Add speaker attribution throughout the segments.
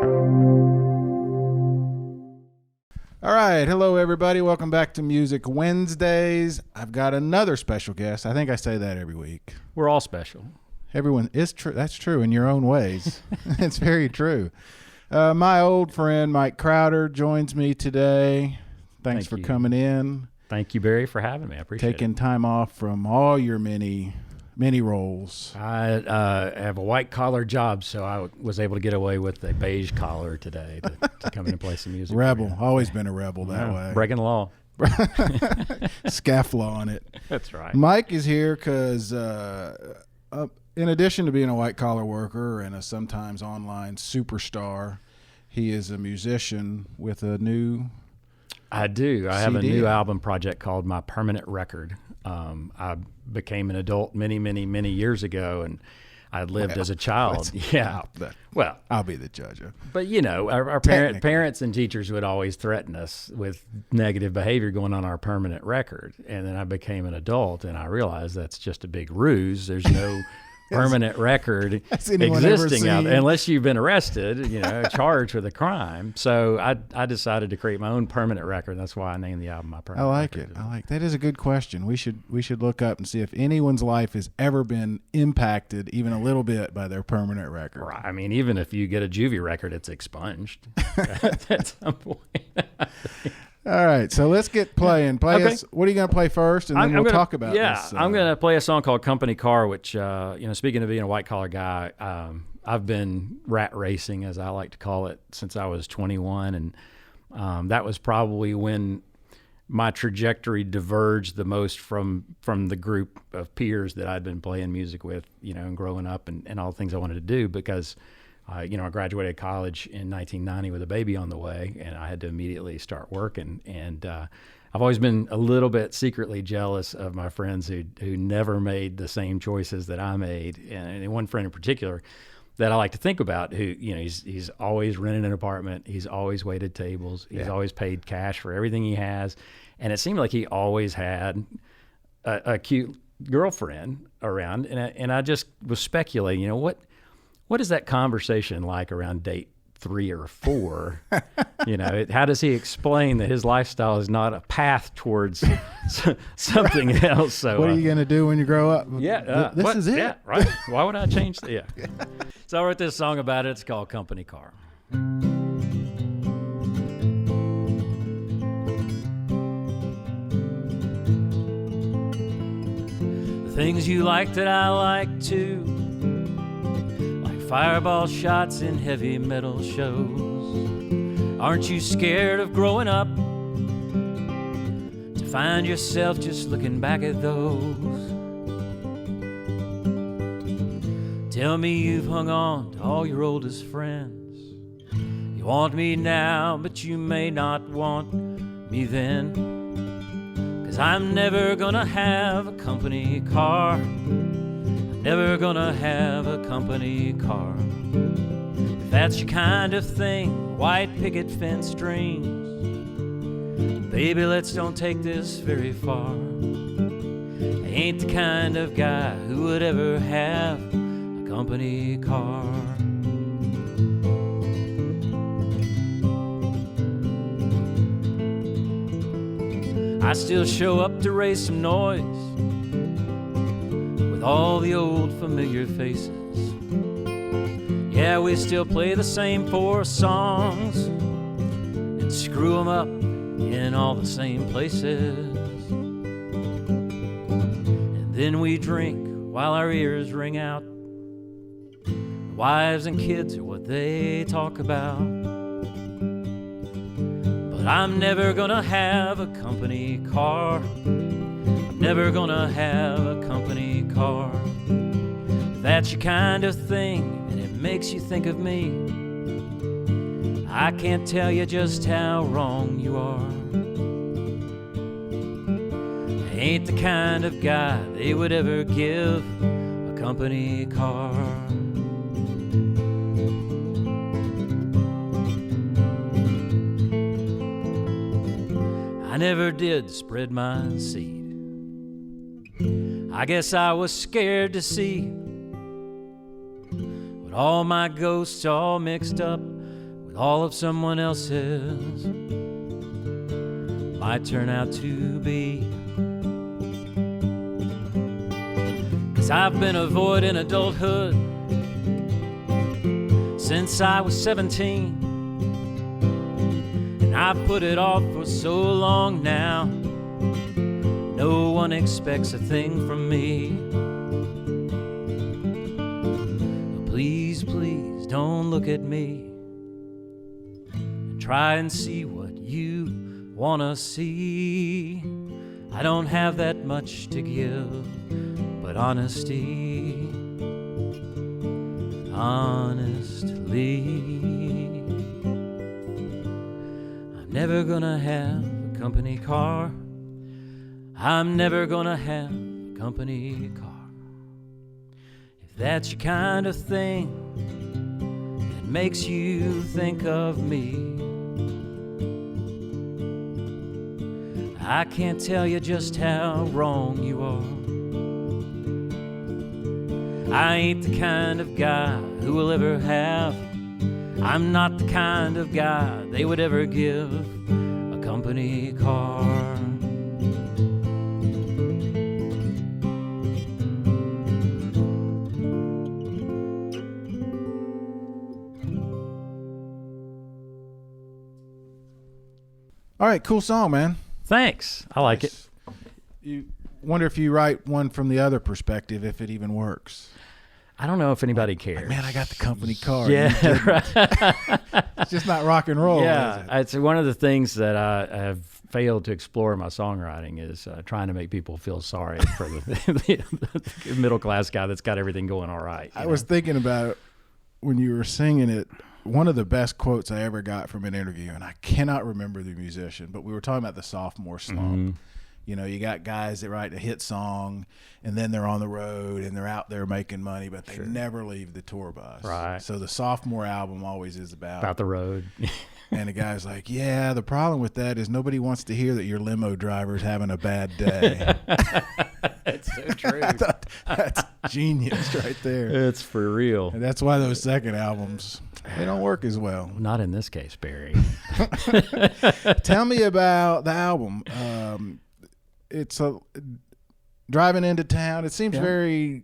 Speaker 1: All right. Hello, everybody. Welcome back to Music Wednesdays. I've got another special guest. I think I say that every week.
Speaker 2: We're all special.
Speaker 1: Everyone is true. That's true in your own ways. It's very true. My old friend Mike Crowder joins me today. Thanks for coming in.
Speaker 2: Thank you, Barry, for having me. I appreciate
Speaker 1: Taking time off from all your many roles.
Speaker 2: I have a white-collar job, so I was able to get away with a beige collar today to come in and play some music.
Speaker 1: Rebel. Always been a rebel that way.
Speaker 2: Breaking the law.
Speaker 1: Scafflaw it.
Speaker 2: That's right.
Speaker 1: Mike is here because in addition to being a white-collar worker and a sometimes online superstar, he is a musician with a new
Speaker 2: I do. I
Speaker 1: CD.
Speaker 2: have a new album project called My Permanent Record. I became an adult many years ago, and I lived as a child. Yeah. Well,
Speaker 1: I'll be the judge.
Speaker 2: But, you know, our parents and teachers would always threaten us with negative behavior going on our permanent record. And then I became an adult, and I realized that's just a big ruse. There's no permanent record existing out there unless you've been arrested, you know, charged with a crime. So I decided to create my own permanent record. That's why I named the album My Permanent Record.
Speaker 1: I like that. Is a good question. We should look up and see if anyone's life has ever been impacted even a little bit by their permanent record.
Speaker 2: Right. I mean, even if you get a juvie record, it's expunged at some point.
Speaker 1: All right, so let's get playing.
Speaker 2: Okay.
Speaker 1: What are you going to play first, and then we'll talk about this?
Speaker 2: Yeah, I'm going to play a song called Company Car, which, speaking of being a white-collar guy, I've been rat racing, as I like to call it, since I was 21, and that was probably when my trajectory diverged the most from the group of peers that I'd been playing music with, you know, and growing up and all the things I wanted to do, because I graduated college in 1990 with a baby on the way, and I had to immediately start working. And I've always been a little bit secretly jealous of my friends who never made the same choices that I made. And one friend in particular that I like to think about, who, you know, he's always rented an apartment, he's always waited tables, he's always paid cash for everything he has, and it seemed like he always had a cute girlfriend around. And I just was speculating, you know, what is that conversation like around date 3 or 4? You know, how does he explain that his lifestyle is not a path towards something else? So,
Speaker 1: what are you going to do when you grow up?
Speaker 2: Yeah,
Speaker 1: this is it.
Speaker 2: Yeah, right. Why would I change that? Yeah. So I wrote this song about it. It's called Company Car. The things you like that I like too, fireball shots in heavy metal shows. Aren't you scared of growing up to find yourself just looking back at those? Tell me you've hung on to all your oldest friends. You want me now, but you may not want me then. 'Cause I'm never gonna have a company car, never gonna have a company car. If that's your kind of thing, white picket fence dreams, baby, let's don't take this very far. I ain't the kind of guy who would ever have a company car. I still show up to raise some noise with all the old familiar faces. Yeah, we still play the same 4 songs and screw them up in all the same places. And then we drink while our ears ring out. Wives and kids are what they talk about. But I'm never gonna have a company car. I'm never gonna have a company car. If that's your kind of thing and it makes you think of me, I can't tell you just how wrong you are. I ain't the kind of guy they would ever give a company car. I never did spread my seed. I guess I was scared to see what all my ghosts all mixed up with all of someone else's might turn out to be. 'Cause I've been avoiding adulthood since I was 17, and I've put it off for so long now. No one expects a thing from me. Please, please don't look at me and try and see what you wanna see. I don't have that much to give, but honestly, I'm never gonna have a company car. I'm never gonna have a company car. If that's your kind of thing that makes you think of me, I can't tell you just how wrong you are. I ain't the kind of guy who will ever have. I'm not the kind of guy they would ever give a company car.
Speaker 1: All right, cool song, man.
Speaker 2: Thanks. I like it.
Speaker 1: You wonder if you write one from the other perspective, if it even works.
Speaker 2: I don't know if anybody cares.
Speaker 1: Man, I got the company car.
Speaker 2: Yeah, right.
Speaker 1: It's just not rock and roll.
Speaker 2: Yeah,
Speaker 1: is it?
Speaker 2: it's one of the things that I have failed to explore in my songwriting is trying to make people feel sorry for the middle class guy that's got everything going all right.
Speaker 1: I was thinking about it when you were singing it. One of the best quotes I ever got from an interview, and I cannot remember the musician, but we were talking about the sophomore slump.
Speaker 2: Mm-hmm.
Speaker 1: You know, you got guys that write a hit song, and then they're on the road, and they're out there making money, but they never leave the tour bus.
Speaker 2: Right.
Speaker 1: So the sophomore album always is
Speaker 2: about the road.
Speaker 1: And the guy's like, yeah, the problem with that is nobody wants to hear that your limo driver's having a bad day.
Speaker 2: It's so true.
Speaker 1: That's genius right there.
Speaker 2: It's for real.
Speaker 1: And that's why those second albums, they don't work as well.
Speaker 2: Not in this case, Barry.
Speaker 1: Tell me about the album. It's driving into town. It seems very,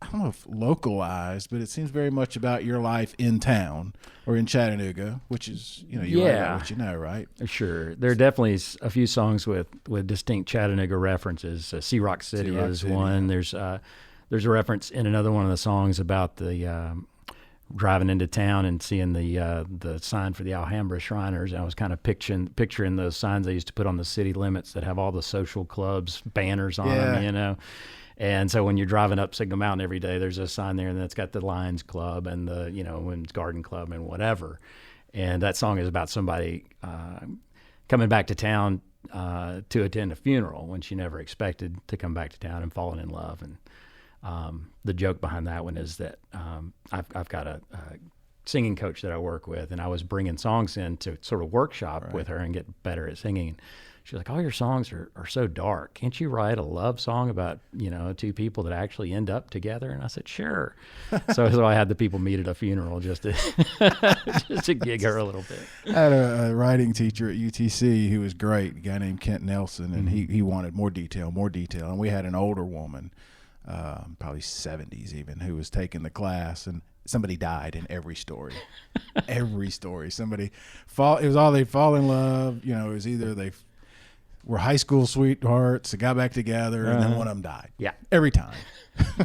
Speaker 1: I don't know if localized, but it seems very much about your life in town or in Chattanooga, which is, you write about what you know, right?
Speaker 2: Sure. There are definitely a few songs with distinct Chattanooga references. Sea Rock City is one. There's a reference in another one of the songs about the driving into town and seeing the sign for the Alhambra Shriners. And I was kind of picturing those signs they used to put on the city limits that have all the social clubs banners on them, And so when you're driving up Signal Mountain every day, there's a sign there that's got the Lions Club and the, Women's Garden Club and whatever. And that song is about somebody coming back to town to attend a funeral when she never expected to come back to town and falling in love. And the joke behind that one is that I've got a singing coach that I work with, and I was bringing songs in to sort of workshop with her and get better at singing. She's like, all your songs are so dark. Can't you write a love song about, two people that actually end up together? And I said, sure. So I had the people meet at a funeral just to gig her a little bit.
Speaker 1: I had a writing teacher at UTC who was great, a guy named Kent Nelson, and he wanted more detail. And we had an older woman, probably 70s even, who was taking the class, and somebody died in every story. Every story. It was all they fall in love. It was either they were high school sweethearts, they got back together, and then one of them died.
Speaker 2: Yeah.
Speaker 1: Every time.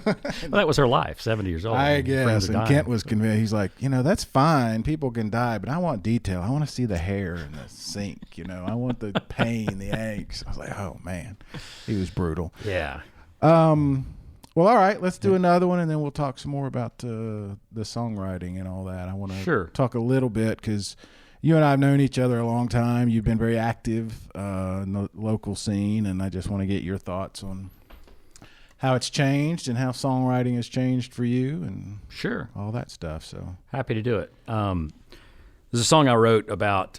Speaker 2: Well, that was her life, 70 years old.
Speaker 1: I guess. And Kent was convinced. He's like, that's fine. People can die, but I want detail. I want to see the hair in the sink. I want the pain, the angst. I was like, oh, man. He was brutal.
Speaker 2: Yeah.
Speaker 1: Well, all right. Let's do another one, and then we'll talk some more about the songwriting and all that. I want to talk a little bit because you and I have known each other a long time. You've been very active in the local scene, and I just want to get your thoughts on how it's changed and how songwriting has changed for you and all that stuff. So
Speaker 2: happy to do it. There's a song I wrote about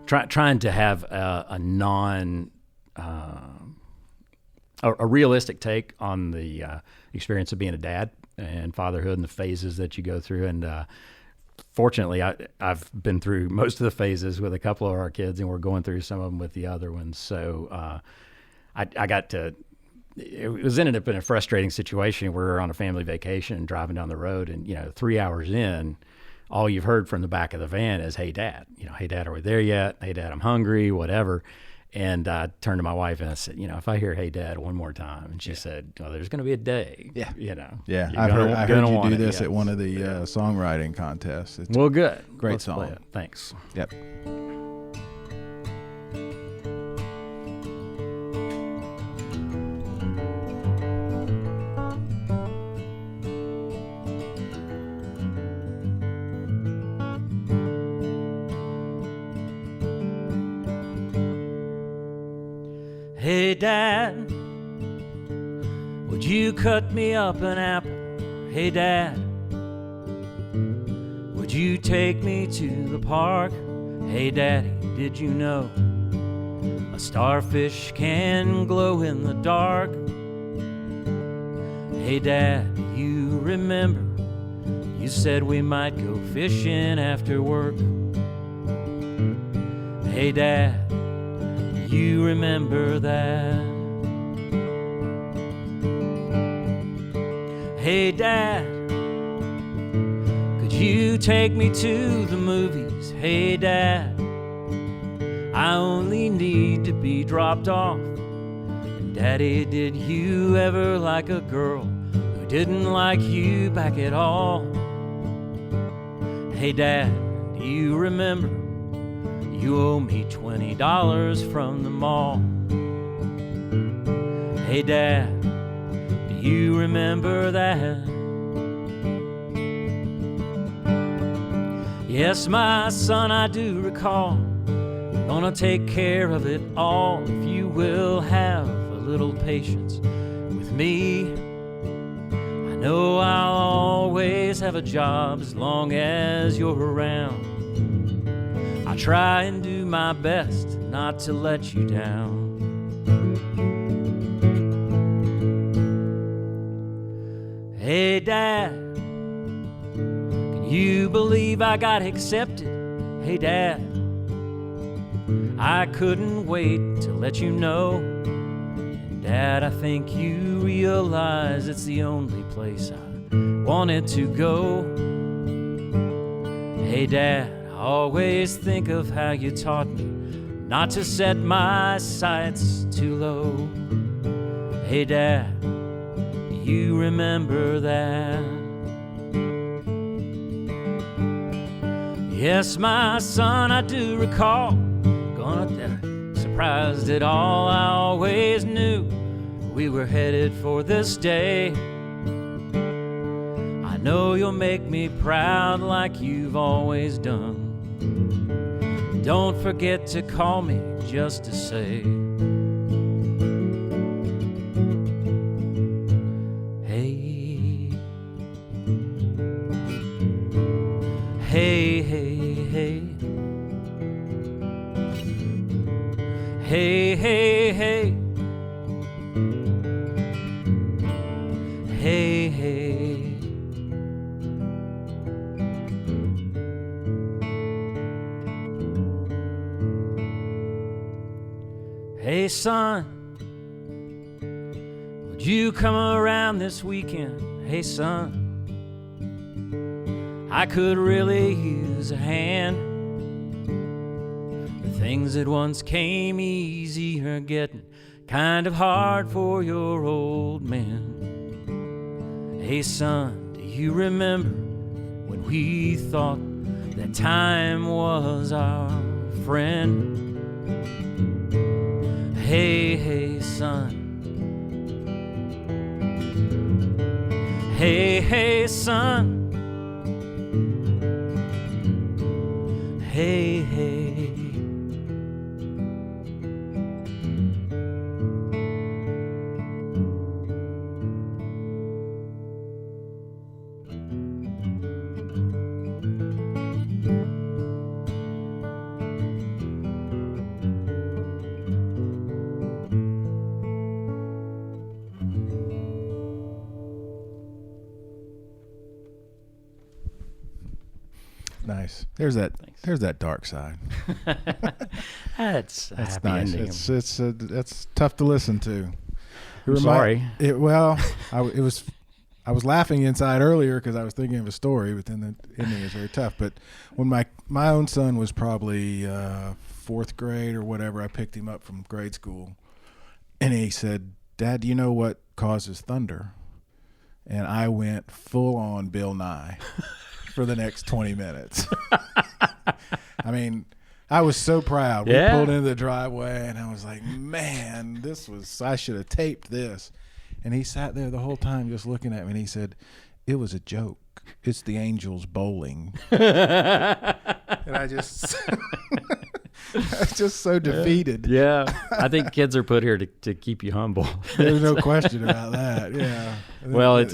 Speaker 2: trying to have a realistic take on the experience of being a dad. and fatherhood and the phases that you go through. And fortunately, I've been through most of the phases with a couple of our kids, and we're going through some of them with the other ones. So I got to, it was ended up in a frustrating situation where we were on a family vacation and driving down the road, and 3 hours in, all you've heard from the back of the van is, "Hey, Dad, hey, Dad, are we there yet? Hey, Dad, I'm hungry," whatever. And I turned to my wife and I said, if I hear "Hey, Dad" one more time, and she said, "Well, there's going to be a day."
Speaker 1: Yeah.
Speaker 2: Yeah.
Speaker 1: I heard you do this at one of the songwriting contests. It's
Speaker 2: well, good.
Speaker 1: Great
Speaker 2: Let's
Speaker 1: song.
Speaker 2: play it. Thanks.
Speaker 1: Yep.
Speaker 2: Hey, Dad, would you cut me up an apple? Hey, Dad, would you take me to the park? Hey, Daddy, did you know a starfish can glow in the dark? Hey, Dad, do you remember you said we might go fishing after work? Hey, Dad, you remember that? Hey, Dad, could you take me to the movies? Hey, Dad, I only need to be dropped off. And Daddy, did you ever like a girl who didn't like you back at all? Hey, Dad, do you remember you owe me $20 from the mall? Hey, Dad, do you remember that? Yes, my son, I do recall. I'm gonna take care of it all if you will have a little patience with me. I know I'll always have a job as long as you're around. I try and do my best not to let you down. Hey, Dad, can you believe I got accepted? Hey, Dad, I couldn't wait to let you know. And Dad, I think you realize it's the only place I wanted to go. Hey, Dad, I always think of how you taught me not to set my sights too low. Hey, Dad, do you remember that? Yes, my son, I do recall. Surprised at all, I always knew we were headed for this day. I know you'll make me proud like you've always done. Don't forget to call me just to say, hey, hey, hey, hey. Hey, hey, hey. Hey, hey. Hey, son, would you come around this weekend? Hey, son, I could really use a hand. Things that once came easy are getting kind of hard for your old man. Hey, son, do you remember when we thought that time was our friend? Hey, hey, son. Hey, hey, son. Hey, hey.
Speaker 1: Nice. There's that.
Speaker 2: Thanks.
Speaker 1: There's that dark side.
Speaker 2: That's
Speaker 1: nice.
Speaker 2: ending.
Speaker 1: It's tough to listen to.
Speaker 2: I'm sorry.
Speaker 1: I was laughing inside earlier because I was thinking of a story, but then the ending is very tough. But when my own son was probably fourth grade or whatever, I picked him up from grade school, and he said, "Dad, do you know what causes thunder?" And I went full on Bill Nye for the next 20 minutes. I mean, I was so proud. We pulled into the driveway, and I was like, man, I should have taped this. And he sat there the whole time just looking at me, and he said, it was a joke. It's the Angels bowling. And I just... I was just so defeated.
Speaker 2: Yeah. I think kids are put here to keep you humble.
Speaker 1: There's no question about that. Yeah.
Speaker 2: Well,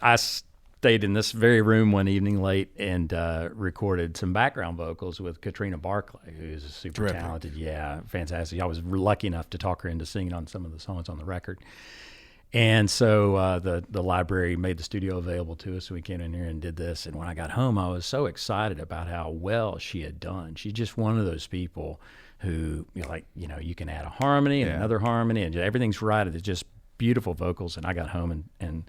Speaker 2: I stayed in this very room one evening late and recorded some background vocals with Katrina Barclay, who's a super talented, fantastic. I was lucky enough to talk her into singing on some of the songs on the record. And so the library made the studio available to us, so we came in here and did this. And when I got home, I was so excited about how well she had done. She's just one of those people who, you can add a harmony and another harmony, and everything's right. It's just beautiful vocals. And I got home and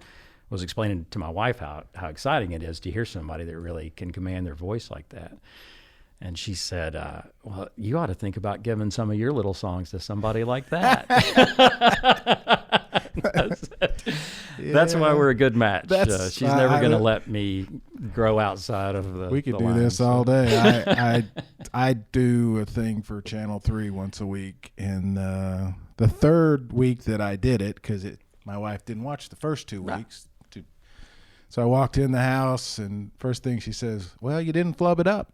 Speaker 2: was explaining to my wife how exciting it is to hear somebody that really can command their voice like that. And she said, well, you ought to think about giving some of your little songs to somebody like that. That's why we're a good match. She's never going to let me grow outside of the
Speaker 1: We could
Speaker 2: the
Speaker 1: do
Speaker 2: lines,
Speaker 1: this all day. I do a thing for Channel 3 once a week. And the third week that I did it, because my wife didn't watch the first 2 weeks. So I walked in the house, and first thing she says, well, you didn't flub it up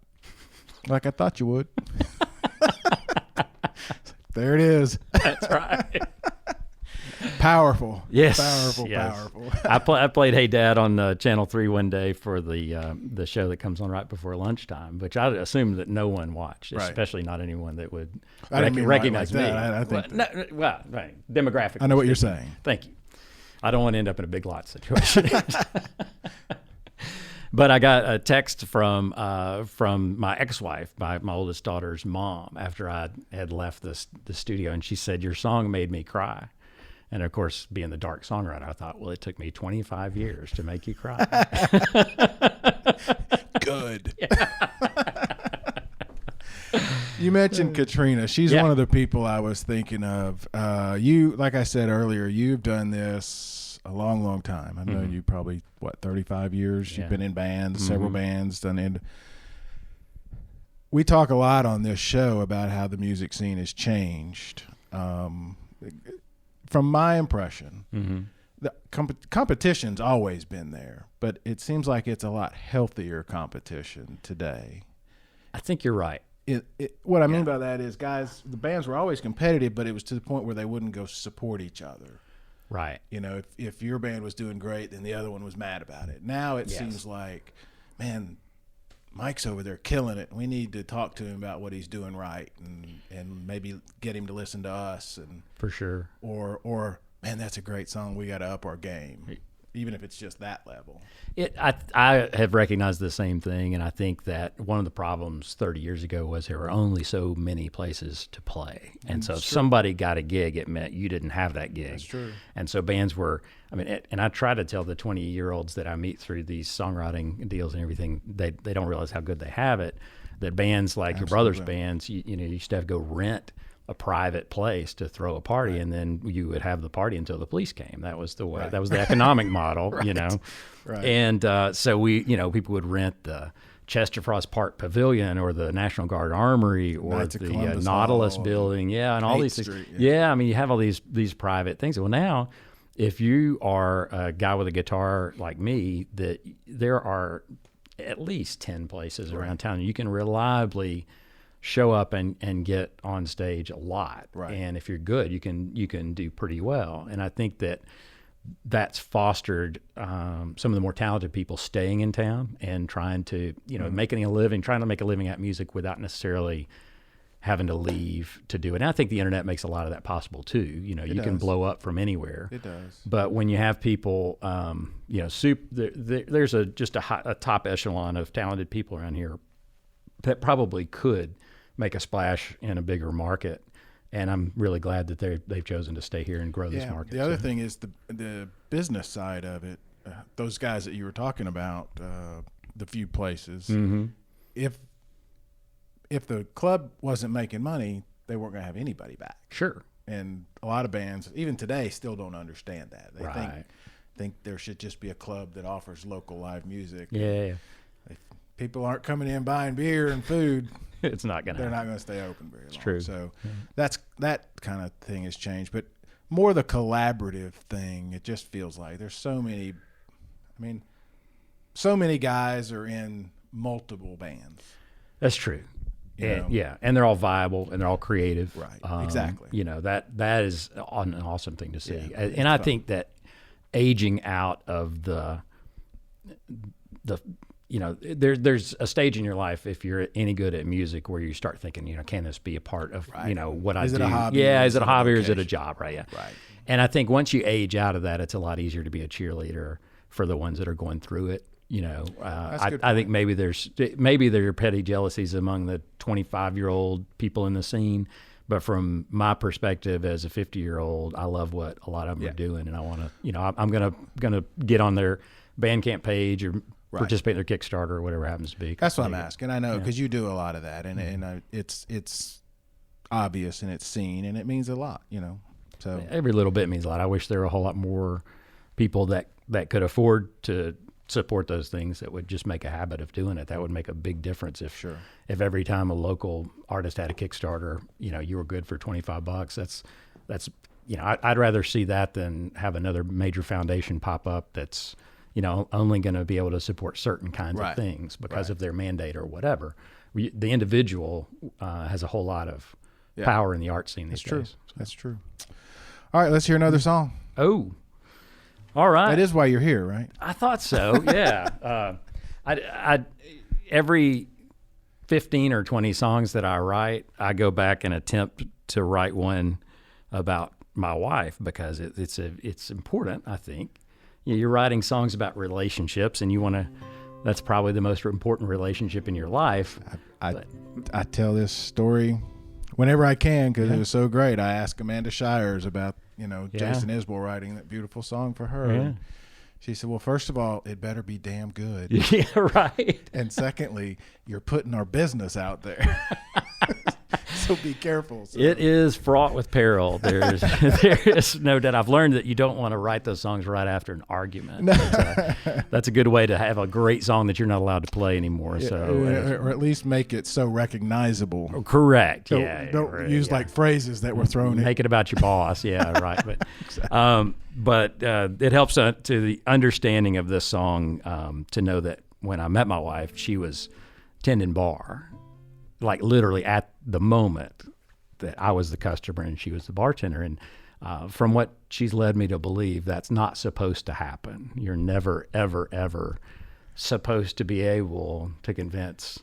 Speaker 1: like I thought you would. There it is.
Speaker 2: That's right.
Speaker 1: Powerful.
Speaker 2: Yes.
Speaker 1: Powerful.
Speaker 2: I played Hey Dad on Channel 3 one day for the show that comes on right before lunchtime, which I assumed that no one watched, especially not anyone that would recognize me.
Speaker 1: I think
Speaker 2: demographic.
Speaker 1: I know what you're saying.
Speaker 2: Thank you. I don't want to end up in a Big Lot situation. But I got a text from my ex-wife, my oldest daughter's mom, after I had left the studio, and she said, your song made me cry. And of course, being the dark songwriter, I thought, well, it took me 25 years to make you cry.
Speaker 1: Good. You mentioned Katrina. She's one of the people I was thinking of. You, like I said earlier, you've done this a long, long time. I've known you probably, 35 years? You've been in bands, several bands. We talk a lot on this show about how the music scene has changed. From my impression, the competition's always been there, but it seems like it's a lot healthier competition today.
Speaker 2: I think you're right.
Speaker 1: What I mean by that is, guys, the bands were always competitive, but it was to the point where they wouldn't go support each other.
Speaker 2: Right.
Speaker 1: If your band was doing great, then the other one was mad about it. Now it seems like, man, Mike's over there killing it. We need to talk to him about what he's doing right, and maybe get him to listen to us. And
Speaker 2: for sure.
Speaker 1: Or man, that's a great song. We got to up our game, even if it's just that level.
Speaker 2: I have recognized the same thing, and I think that one of the problems 30 years ago was there were only so many places to play. And so if somebody got a gig, it meant you didn't have that gig.
Speaker 1: That's true.
Speaker 2: And so bands were, and I try to tell the 20-year-olds that I meet through these songwriting deals and everything, they don't realize how good they have it, that bands like your brother's bands, you used to have to go rent a private place to throw a party, and then you would have the party until the police came. That was the way. That was the economic model,
Speaker 1: Right.
Speaker 2: And so people would rent the Chester Frost Park Pavilion or the National Guard Armory or the Nautilus building, and all these things. You have all these private things. Well, now, if you are a guy with a guitar like me, that there are at least 10 places around town you can reliably show up and get on stage a lot. Right. And if you're good, you can do pretty well. And I think that's fostered some of the more talented people staying in town and trying to, trying to make a living at music without necessarily having to leave to do it. And I think the internet makes a lot of that possible too. You know, you can blow up from anywhere.
Speaker 1: It does.
Speaker 2: But when you have people, you know, there's just a top echelon of talented people around here that probably could make a splash in a bigger market. And I'm really glad that they've chosen to stay here and grow this market.
Speaker 1: The other thing is the business side of it. Those guys that you were talking about, the few places, if the club wasn't making money, they weren't going to have anybody back.
Speaker 2: Sure. And
Speaker 1: a lot of bands, even today, still don't understand that. They think there should just be a club that offers local live music.
Speaker 2: Yeah.
Speaker 1: If people aren't coming in buying beer and food,
Speaker 2: it's not going to.
Speaker 1: They're not going to stay open very long.
Speaker 2: It's true.
Speaker 1: So that kind of thing has changed, but more the collaborative thing. It just feels like there's so many. I mean, so many guys are in multiple bands.
Speaker 2: That's true.
Speaker 1: You know?
Speaker 2: Yeah, and they're all viable and they're all creative.
Speaker 1: Right. Exactly.
Speaker 2: You know, that is an awesome thing to see.
Speaker 1: Yeah,
Speaker 2: and I think that aging out of the you know, there's a stage in your life if you're any good at music where you start thinking, you know, can this be a part of you know what I do?
Speaker 1: Is it a hobby?
Speaker 2: Yeah, is it a hobby or is it a job? Right. Yeah.
Speaker 1: Right.
Speaker 2: And I think once you age out of that, it's a lot easier to be a cheerleader for the ones that are going through it. You know, I think maybe there are petty jealousies among the 25-year-old people in the scene, but from my perspective as a 50-year-old, I love what a lot of them are doing, and I want to, you know, I'm gonna get on their Bandcamp page or participate in their Kickstarter or whatever it happens to be.
Speaker 1: That's what I'm asking. I know because you do a lot of that, and it's obvious and it's seen, and it means a lot. You know, so
Speaker 2: every little bit means a lot. I wish there were a whole lot more people that could afford to support those things that would just make a habit of doing it. That would make a big difference if every time a local artist had a Kickstarter, you know, you were good for $25. That's you know, I'd rather see that than have another major foundation pop up that's, you know, only going to be able to support certain kinds of things because of their mandate or whatever. The individual has a whole lot of power in the art scene these days.
Speaker 1: That's true. All right, let's hear another song.
Speaker 2: Oh, all right.
Speaker 1: That is why you're here, right?
Speaker 2: I thought so. Yeah. I every 15 or 20 songs that I write, I go back and attempt to write one about my wife because it's important. I think you're writing songs about relationships, and you want to. That's probably the most important relationship in your life.
Speaker 1: I tell this story whenever I can because it was so great. I asked Amanda Shires about, you know, Jason Isbell writing that beautiful song for her.
Speaker 2: Yeah.
Speaker 1: And she said, well, first of all, it better be damn good.
Speaker 2: Yeah, right.
Speaker 1: And secondly, you're putting our business out there. So be careful. So.
Speaker 2: It is fraught with peril. There is no doubt. I've learned that you don't want to write those songs right after an argument. That's a good way to have a great song that you're not allowed to play anymore. So,
Speaker 1: or at least make it so recognizable.
Speaker 2: Correct.
Speaker 1: Don't use like phrases that were thrown in.
Speaker 2: Make it about your boss. Yeah, right. But exactly. But it helps to the understanding of this song to know that when I met my wife, she was tending bar. Like literally at the moment that I was the customer and she was the bartender. And from what she's led me to believe, that's not supposed to happen. You're never, ever, ever supposed to be able to convince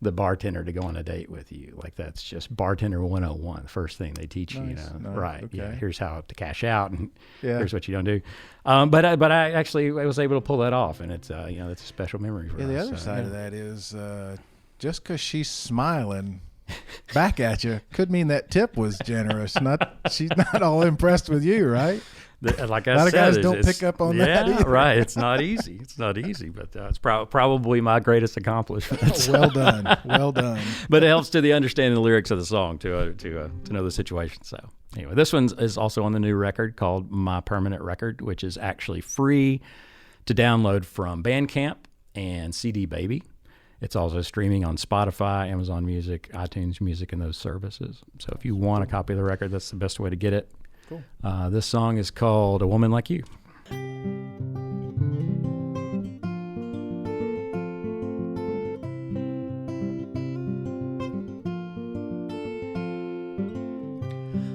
Speaker 2: the bartender to go on a date with you. Like that's just bartender 101, the first thing they teach you, you know. Right. Okay. Yeah. Here's how to cash out and here's what you don't do. But I actually was able to pull that off, and it's you know, it's a special memory for us.
Speaker 1: The other side of that is just because she's smiling back at you could mean that tip was generous. She's not all impressed with you, right?
Speaker 2: Like I said,
Speaker 1: a lot of guys don't pick up on that either.
Speaker 2: Right. It's not easy. It's not easy, but it's probably my greatest accomplishment.
Speaker 1: Well done. Well done.
Speaker 2: But it helps to the understanding the lyrics of the song to know the situation. So anyway, this one is also on the new record called My Permanent Record, which is actually free to download from Bandcamp and CD Baby. It's also streaming on Spotify, Amazon Music, iTunes Music, and those services. So if you want a copy of the record, that's the best way to get it.
Speaker 1: Cool.
Speaker 2: This song is called A Woman Like You.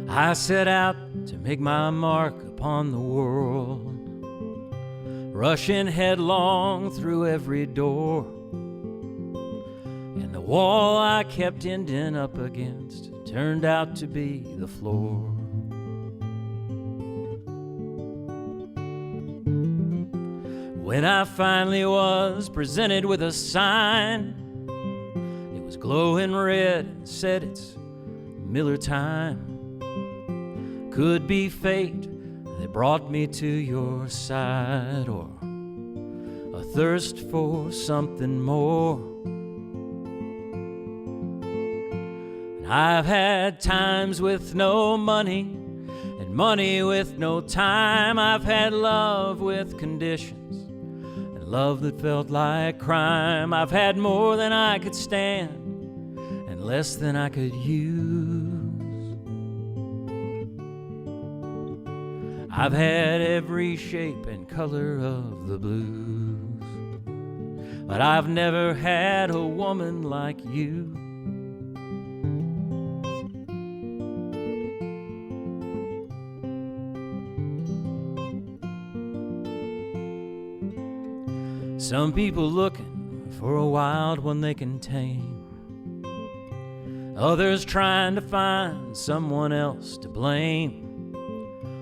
Speaker 2: I set out to make my mark upon the world, rushing headlong through every door. And the wall I kept ending up against turned out to be the floor. When I finally was presented with a sign, it was glowing red and said it's Miller time. Could be fate that brought me to your side, or a thirst for something more. And I've had times with no money and money with no time. I've had love with conditions and love that felt like crime. I've had more than I could stand and less than I could use. I've had every shape and color of the blues, but I've never had a woman like you. Some people looking for a wild one they can tame, others trying to find someone else to blame,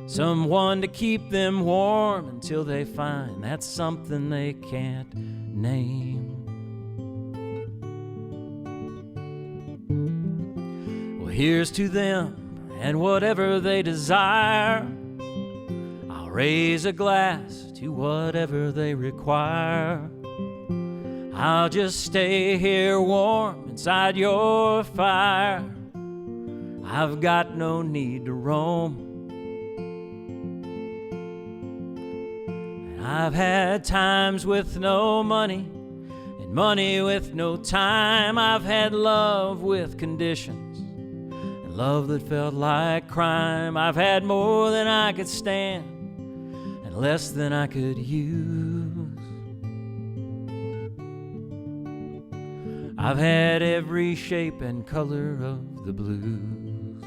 Speaker 2: someone to keep them warm until they find that something they can't name. Well, here's to them and whatever they desire. I'll raise a glass to whatever they require. I'll just stay here warm inside your fire. I've got no need to roam. I've had times with no money and money with no time. I've had love with conditions and love that felt like crime. I've had more than I could stand and less than I could use. I've had every shape and color of the blues.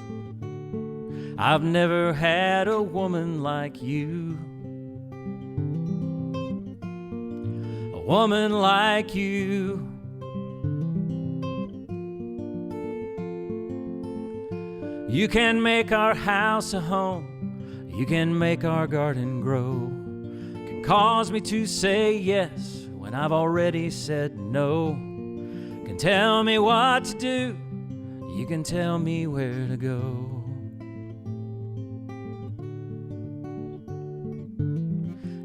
Speaker 2: I've never had a woman like you. A woman like you. You can make our house a home. You can make our garden grow. Can cause me to say yes when I've already said no. Can tell me what to do. You can tell me where to go.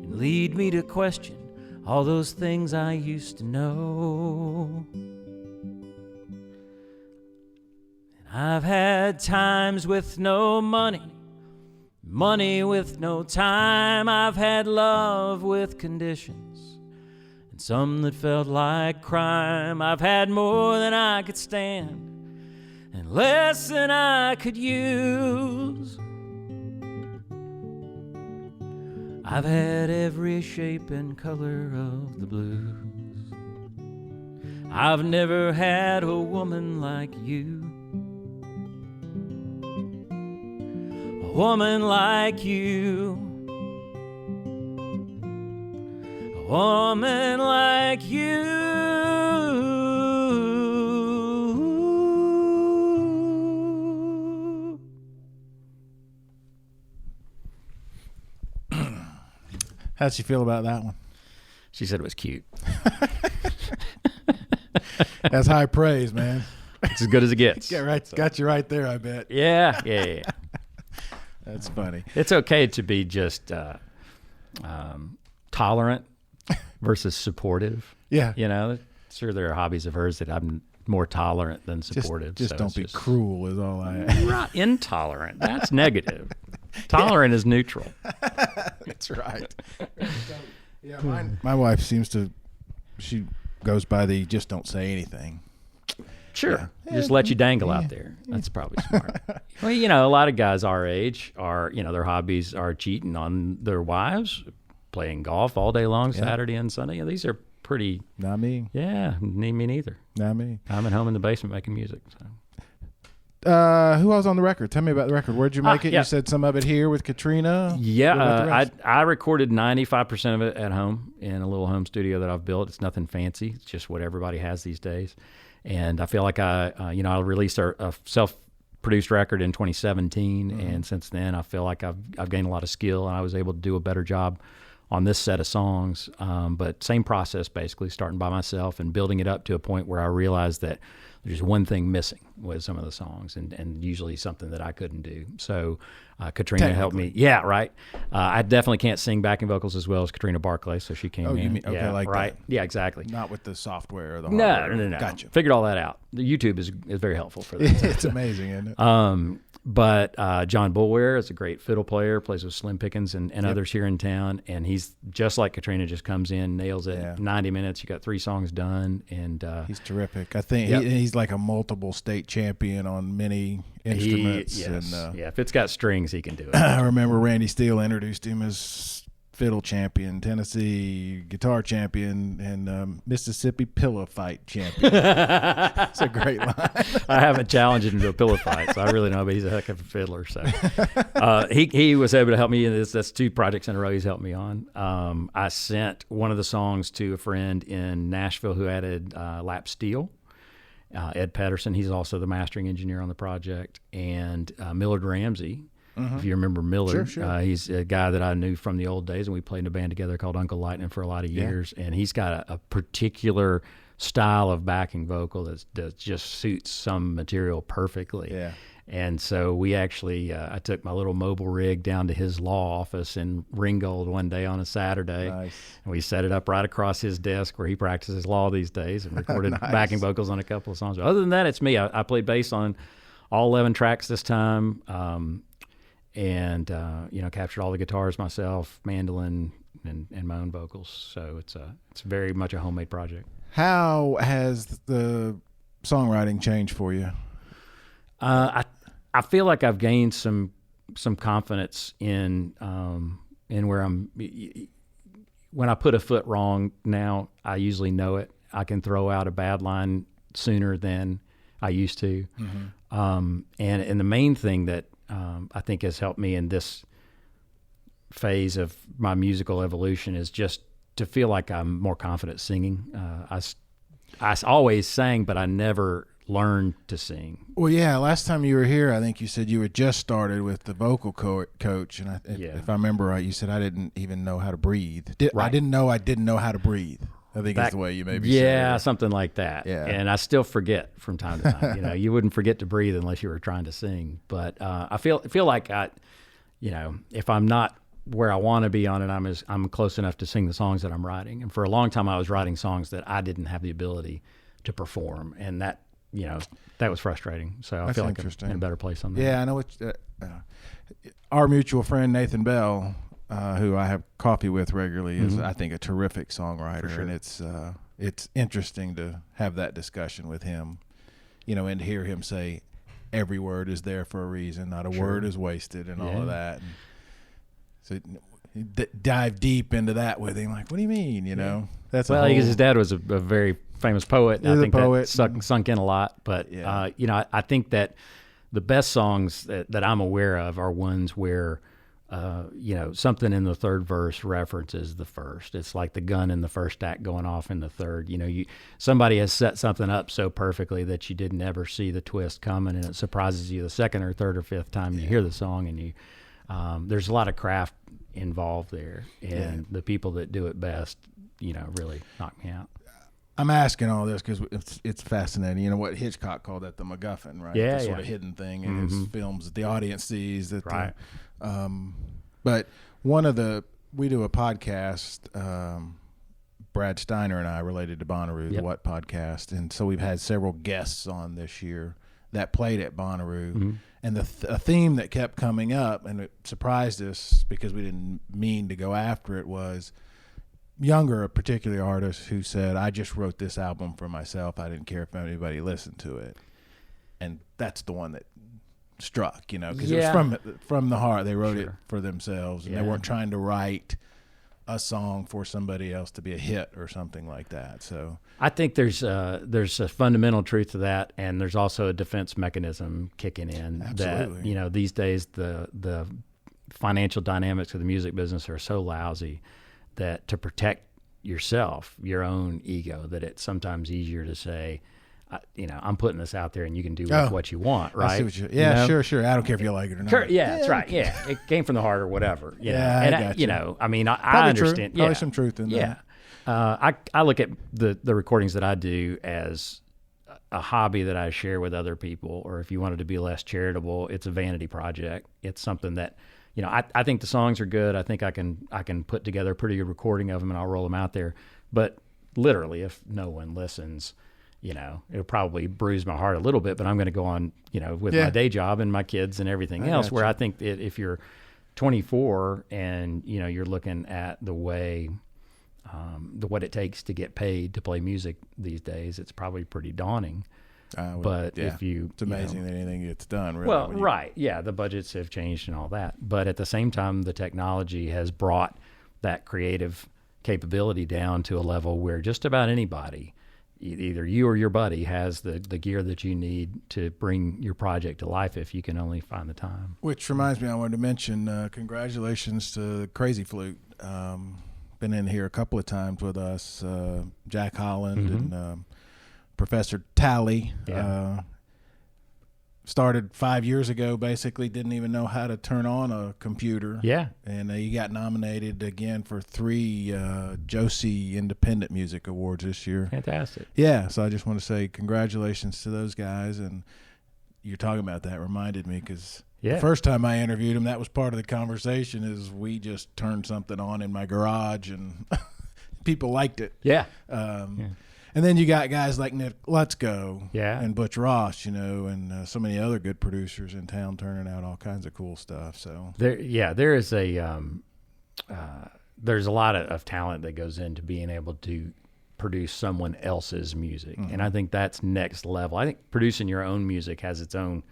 Speaker 2: And lead me to question all those things I used to know. And I've had times with no money, money with no time. I've had love with conditions and some that felt like crime. I've had more than I could stand and less than I could use. I've had every shape and color of the blues. I've never had a woman like you. A woman like you. A woman like you.
Speaker 1: How'd she feel about that one?
Speaker 2: She said it was cute.
Speaker 1: That's high praise, man.
Speaker 2: It's as good as it gets.
Speaker 1: Yeah, right. Got you right there, I bet.
Speaker 2: Yeah.
Speaker 1: That's funny.
Speaker 2: It's okay to be just tolerant versus supportive.
Speaker 1: Yeah.
Speaker 2: You know, sure there are hobbies of hers that I'm more tolerant than supportive.
Speaker 1: Just
Speaker 2: so
Speaker 1: don't be cruel is all I
Speaker 2: right, intolerant. That's negative. Tolerant is neutral.
Speaker 1: That's right. Yeah, my wife seems to, she goes by the just don't say anything.
Speaker 2: Sure. Yeah. Just let you dangle out there. That's probably smart. Well, you know, a lot of guys our age are, you know, their hobbies are cheating on their wives, playing golf all day long, Saturday and Sunday. You know, these are pretty.
Speaker 1: Not me.
Speaker 2: Yeah, me neither.
Speaker 1: Not me.
Speaker 2: I'm at home in the basement making music. So.
Speaker 1: Who else on the record? Tell me about the record. Where'd you make it?
Speaker 2: Yeah.
Speaker 1: You said some of it here with Katrina.
Speaker 2: Yeah, I recorded 95% of it at home in a little home studio that I've built. It's nothing fancy. It's just what everybody has these days. And I feel like I released a self-produced produced record in 2017, and since then I feel like I've gained a lot of skill, and I was able to do a better job on this set of songs. But same process, basically, starting by myself and building it up to a point where I realized that there's one thing missing with some of the songs, and usually something that I couldn't do. So Katrina helped me. Yeah, right. I definitely can't sing backing vocals as well as Katrina Barclay, so she came in.
Speaker 1: You mean, okay,
Speaker 2: yeah,
Speaker 1: like
Speaker 2: right.
Speaker 1: that.
Speaker 2: Yeah, exactly.
Speaker 1: Not with the software or the
Speaker 2: No,
Speaker 1: hardware.
Speaker 2: no.
Speaker 1: Gotcha.
Speaker 2: Figured all that out. The YouTube is very helpful for that.
Speaker 1: It's amazing, isn't it?
Speaker 2: But John Bulware is a great fiddle player, plays with Slim Pickens and others here in town, and he's just like Katrina, just comes in, nails it.
Speaker 1: Yeah.
Speaker 2: 90 minutes, you got 3 songs done, and
Speaker 1: he's terrific. I think he's like a multiple state champion on many instruments.
Speaker 2: Yeah, if it's got strings, he can do it.
Speaker 1: I remember Randy Steele introduced him as fiddle champion, Tennessee guitar champion, and Mississippi pillow fight champion. It's a great line.
Speaker 2: I haven't challenged him to a pillow fight, so I really know, but he's a heck of a fiddler. So he was able to help me. That's 2 projects in a row he's helped me on. I sent one of the songs to a friend in Nashville who added lap steel. Ed Pedersen, he's also the mastering engineer on the project, and Millard Ramsey. If you remember Millard,
Speaker 1: Sure.
Speaker 2: He's a guy that I knew from the old days, and we played in a band together called Uncle Lightning for a lot of years. And he's got a particular style of backing vocal that just suits some material perfectly.
Speaker 1: Yeah.
Speaker 2: And so we actually, I took my little mobile rig down to his law office in Ringgold one day on a Saturday.
Speaker 1: Nice.
Speaker 2: And we set it up right across his desk where he practices law these days, and recorded
Speaker 1: Nice.
Speaker 2: backing vocals on a couple of songs. But other than that, it's me. I played bass on all 11 tracks this time. And captured all the guitars myself, mandolin, and my own vocals. So it's very much a homemade project.
Speaker 1: How has the songwriting changed for you?
Speaker 2: I feel like I've gained some confidence in where I'm. When I put a foot wrong now, I usually know it. I can throw out a bad line sooner than I used to. And the main thing that I think has helped me in this phase of my musical evolution is just to feel like I'm more confident singing. I always sang, but I never learned to sing.
Speaker 1: Well, yeah, last time you were here, I think you said you had just started with the vocal coach, and if I remember right, you said I didn't even know how to breathe. I didn't know how to breathe. I think that's the way you maybe said it.
Speaker 2: Yeah, something like that.
Speaker 1: Yeah.
Speaker 2: And I still forget from time to time. You wouldn't forget to breathe unless you were trying to sing. But I feel like if I'm not where I want to be on it, I'm close enough to sing the songs that I'm writing. And for a long time, I was writing songs that I didn't have the ability to perform, and that was frustrating. So I feel like I'm in a better place on that.
Speaker 1: Yeah, I know what our mutual friend Nathan Bell, who I have coffee with regularly, is I think a terrific songwriter,
Speaker 2: sure.
Speaker 1: and it's interesting to have that discussion with him, and to hear him say every word is there for a reason, not a word is wasted, and all of that. And so dive deep into that with him, like, what do you mean? That's
Speaker 2: because his dad was a very famous poet. And I think that sunk in a lot. But I think that the best songs that I'm aware of are ones where something in the third verse references the first. It's like the gun in the first act going off in the third. Somebody has set something up so perfectly that you didn't ever see the twist coming, and it surprises you the second or third or fifth time you hear the song. And there's a lot of craft involved there, and the people that do it best, really knock me out.
Speaker 1: I'm asking all this because it's fascinating. What Hitchcock called that the MacGuffin, right?
Speaker 2: Yeah,
Speaker 1: the sort of hidden thing in his films that the audience sees. That but we do a podcast, Brad Steiner and I, related to Bonnaroo, the What podcast, and so we've had several guests on this year that played at Bonnaroo, and a theme that kept coming up, and it surprised us because we didn't mean to go after it, was younger, particularly artists who said, I just wrote this album for myself. I didn't care if anybody listened to it. And that's the one that struck, because it was from the heart. They wrote it for themselves, and they weren't trying to write a song for somebody else to be a hit or something like that. So
Speaker 2: I think there's a fundamental truth to that, and there's also a defense mechanism kicking in.
Speaker 1: Absolutely.
Speaker 2: That these days the financial dynamics of the music business are so lousy that to protect yourself, your own ego, that it's sometimes easier to say, I'm putting this out there, and you can do with what you want, right?
Speaker 1: I see what sure. I don't care if you like it or not.
Speaker 2: Sure, that's right. Yeah, it came from the heart or whatever. You know?
Speaker 1: Yeah,
Speaker 2: and
Speaker 1: I got you.
Speaker 2: I understand.
Speaker 1: Probably some truth in that.
Speaker 2: I look at the recordings that I do as a hobby that I share with other people, or if you wanted to be less charitable, it's a vanity project. It's something that, I think the songs are good. I think I can put together a pretty good recording of them, and I'll roll them out there. But literally, if no one listens, it'll probably bruise my heart a little bit, but I'm going to go on, with my day job and my kids and everything else, where I think that if you're 24 and, you're looking at the way, what it takes to get paid to play music these days, it's probably pretty daunting. If it's
Speaker 1: amazing that anything gets done. Really,
Speaker 2: well, right. Yeah. The budgets have changed and all that. But at the same time, the technology has brought that creative capability down to a level where just about anybody, either you or your buddy, has the gear that you need to bring your project to life if you can only find the time.
Speaker 1: Which reminds me, I wanted to mention congratulations to Crazy Flute. Been in here a couple of times with us, Jack Holland and Professor Talley. Started 5 years ago, basically didn't even know how to turn on a computer.
Speaker 2: Yeah.
Speaker 1: And he got nominated again for 3 Josie Independent Music Awards this year.
Speaker 2: Fantastic.
Speaker 1: Yeah, so I just want to say congratulations to those guys. And you're talking about that reminded me, because the first time I interviewed him, that was part of the conversation, is we just turned something on in my garage and people liked it.
Speaker 2: Yeah.
Speaker 1: And then you got guys like Nick Let's Go and Butch Ross, and so many other good producers in town turning out all kinds of cool stuff. So
Speaker 2: there is there's a lot of talent that goes into being able to produce someone else's music. And I think that's next level. I think producing your own music has its own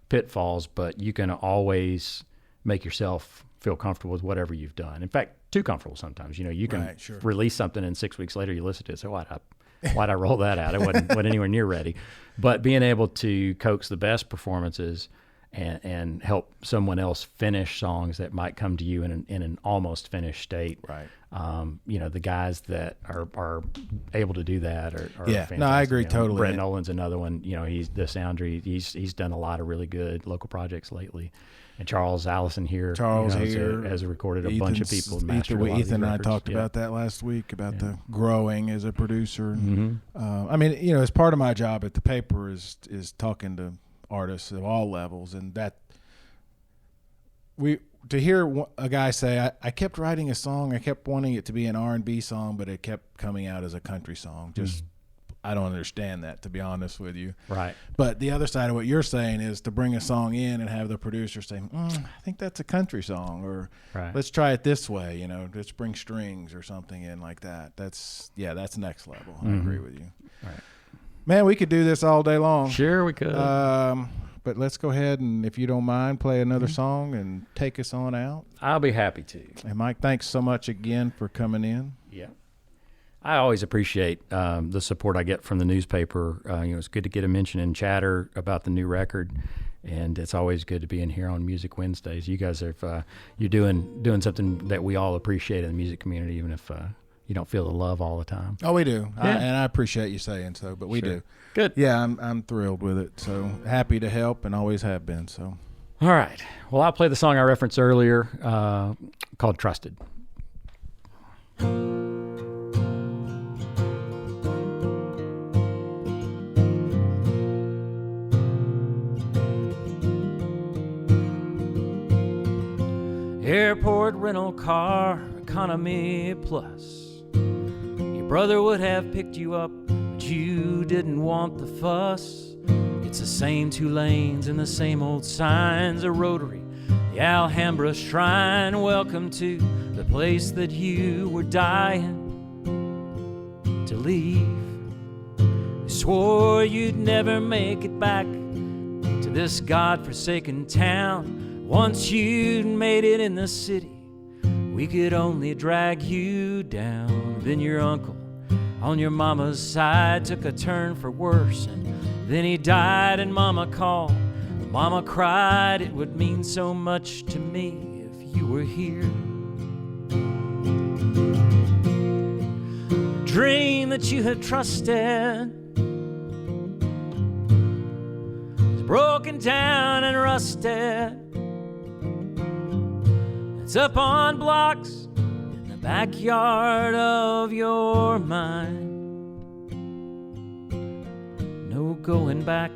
Speaker 2: pitfalls, but you can always make yourself feel comfortable with whatever you've done. In fact, too comfortable sometimes. You can release something and 6 weeks later you listen to it. So why'd I roll that out? It wasn't anywhere near ready. But being able to coax the best performances and help someone else finish songs that might come to you in an almost finished state.
Speaker 1: Right.
Speaker 2: The guys that are able to do that are fantastic.
Speaker 1: No, I agree totally.
Speaker 2: Brett Nolan's another one. He's the sounder. He's done a lot of really good local projects lately. And Charles Allison here. Has recorded a bunch of people.
Speaker 1: Ethan and I talked about that last week, about the growing as a producer. As part of my job at the paper is talking to artists of all levels, and that to hear a guy say, I kept writing a song, I kept wanting it to be an R&B song, but it kept coming out as a country song. I don't understand that, to be honest with you.
Speaker 2: Right.
Speaker 1: But the other side of what you're saying is to bring a song in and have the producer say, I think that's a country song, or let's try it this way, let's bring strings or something in like that. That's next level. I agree with you.
Speaker 2: Right.
Speaker 1: Man, we could do this all day long.
Speaker 2: Sure, we could.
Speaker 1: But let's go ahead and, if you don't mind, play another song and take us on out.
Speaker 2: I'll be happy to.
Speaker 1: And Mike, thanks so much again for coming in.
Speaker 2: Yeah. I always appreciate the support I get from the newspaper. It's good to get a mention in Chatter about the new record, and it's always good to be in here on Music Wednesdays. You guys are you're doing something that we all appreciate in the music community, even if you don't feel the love all the time.
Speaker 1: Oh, we do, and I appreciate you saying so. But we do.
Speaker 2: Good.
Speaker 1: Yeah, I'm thrilled with it. So happy to help, and always have been. So.
Speaker 2: All right. Well, I'll play the song I referenced earlier, called "Trusted." Airport rental car, economy plus. Your brother would have picked you up, but you didn't want the fuss. It's the same 2 lanes and the same old signs, a rotary, the Alhambra shrine. Welcome to the place that you were dying to leave. You swore you'd never make it back to this godforsaken town. Once you'd made it in the city, we could only drag you down. Then your uncle on your mama's side took a turn for worse, and then he died, and mama called, mama cried. It would mean so much to me if you were here. Dream that you had trusted broken down and rusted. It's up on blocks in the backyard of your mind. No going back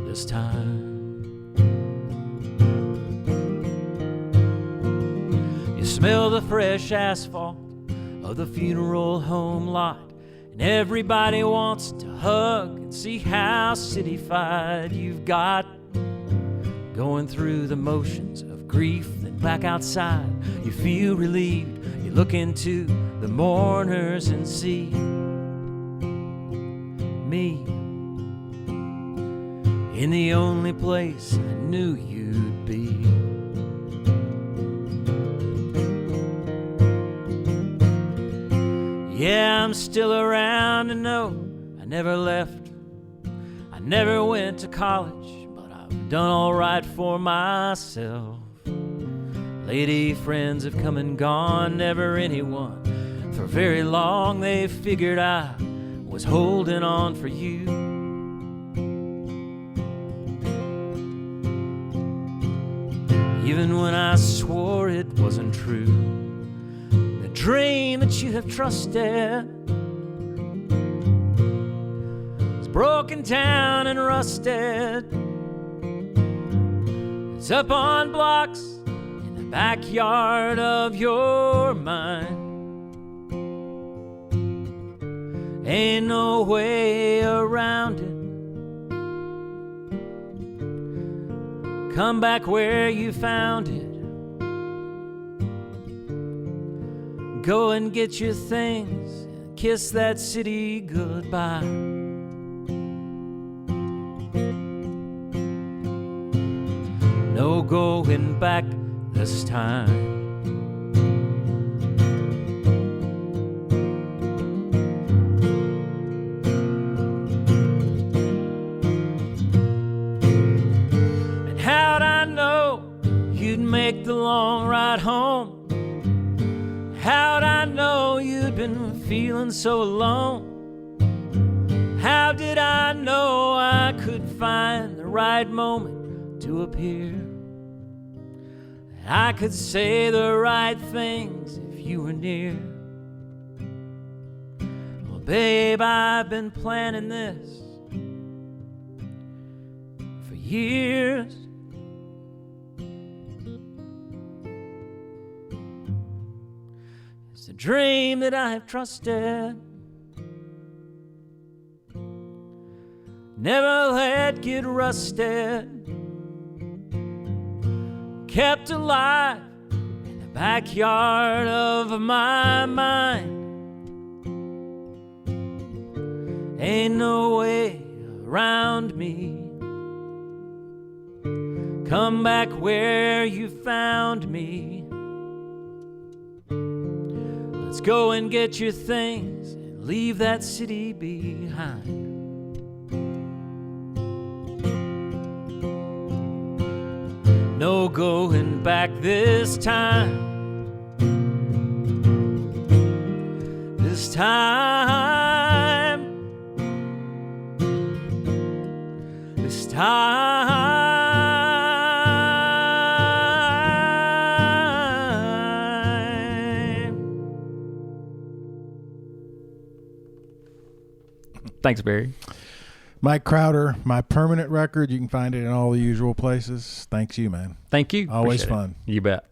Speaker 2: this time. You smell the fresh asphalt of the funeral home lot, and everybody wants to hug and see how city-fied you've got. Going through the motions of grief, then back outside, you feel relieved. You look into the mourners and see me in the only place I knew you'd be. Yeah, I'm still around to know I never left. I never went to college, but I've done all right for myself. Lady friends have come and gone, never anyone for very long. They figured I was holding on for you. Even when I swore it wasn't true, the dream that you have trusted is broken down and rusted. It's up on blocks in the backyard of your mind. Ain't no way around it. Come back where you found it. Go and get your things and kiss that city goodbye. No going back this time. Make the long ride home. How'd I know you'd been feeling so alone? How did I know I could find the right moment to appear? I could say the right things if you were near. Well, babe, I've been planning this for years. It's a dream that I have trusted, never let get rusted, kept alive in the backyard of my mind. Ain't no way around me. Come back where you found me. Let's go and get your things and leave that city behind. No going back this time. This time. This time. Thanks, Barry.
Speaker 1: Mike Crowder, My Permanent Record. You can find it in all the usual places. Thanks you, man.
Speaker 2: Thank you.
Speaker 1: Always
Speaker 2: Appreciate
Speaker 1: fun.
Speaker 2: it. You bet.